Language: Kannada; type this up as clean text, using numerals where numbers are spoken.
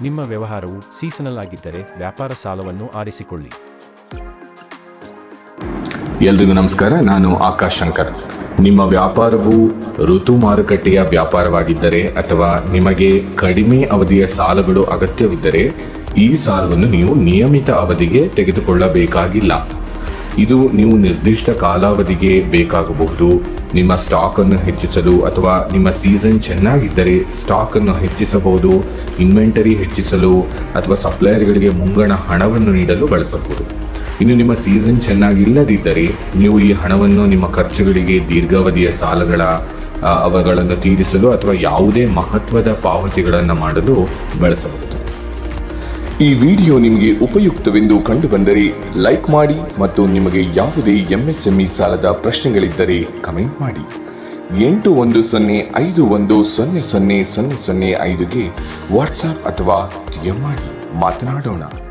ನಿಮ್ಮ ವ್ಯವಹಾರವು ಸೀಸನಲ್ ಆಗಿದ್ದರೆ ವ್ಯಾಪಾರ ಸಾಲವನ್ನು ಆರಿಸಿಕೊಳ್ಳಿ. ಎಲ್ರಿಗೂ ನಮಸ್ಕಾರ. ನಾನು ಆಕಾಶ್ ಶಂಕರ್. ನಿಮ್ಮ ವ್ಯಾಪಾರವು ಋತು ಮಾರುಕಟ್ಟೆಯ ವ್ಯಾಪಾರವಾಗಿದ್ದರೆ ಅಥವಾ ನಿಮಗೆ ಕಡಿಮೆ ಅವಧಿಯ ಸಾಲಗಳು ಅಗತ್ಯವಿದ್ದರೆ ಈ ಸಾಲವನ್ನು ನೀವು ನಿಯಮಿತ ಅವಧಿಗೆ ತೆಗೆದುಕೊಳ್ಳಬೇಕಾಗಿಲ್ಲ. ಇದು ನೀವು ನಿರ್ದಿಷ್ಟ ಕಾಲಾವಧಿಗೆ ಬೇಕಾಗಬಹುದು. ನಿಮ್ಮ ಸ್ಟಾಕ್ ಅನ್ನು ಹೆಚ್ಚಿಸಲು ಅಥವಾ ನಿಮ್ಮ ಸೀಸನ್ ಚೆನ್ನಾಗಿದ್ದರೆ ಸ್ಟಾಕ್ ಅನ್ನು ಹೆಚ್ಚಿಸಬಹುದು, ಇನ್ವೆಂಟರಿ ಹೆಚ್ಚಿಸಲು ಅಥವಾ ಸಪ್ಲೈಯರ್ಗಳಿಗೆ ಮುಂಗಡ ಹಣವನ್ನು ನೀಡಲು ಬಳಸಬಹುದು. ಇನ್ನು ನಿಮ್ಮ ಸೀಸನ್ ಚೆನ್ನಾಗಿಲ್ಲದಿದ್ದರೆ ನೀವು ಈ ಹಣವನ್ನು ನಿಮ್ಮ ಖರ್ಚುಗಳಿಗೆ, ದೀರ್ಘಾವಧಿಯ ಅವುಗಳನ್ನು ತೀರಿಸಲು ಅಥವಾ ಯಾವುದೇ ಮಹತ್ವದ ಪಾವತಿಗಳನ್ನು ಮಾಡಲು ಬಳಸಬಹುದು. ಈ ವಿಡಿಯೋ ನಿಮಗೆ ಉಪಯುಕ್ತವೆಂದು ಕಂಡುಬಂದರೆ ಲೈಕ್ ಮಾಡಿ ಮತ್ತು ನಿಮಗೆ ಯಾವುದೇ MSME ಸಾಲದ ಪ್ರಶ್ನೆಗಳಿದ್ದರೆ ಕಮೆಂಟ್ ಮಾಡಿ. 8105100005ಗೆ ವಾಟ್ಸ್ಆಪ್ ಅಥವಾ DM ಮಾಡಿ ಮಾತನಾಡೋಣ.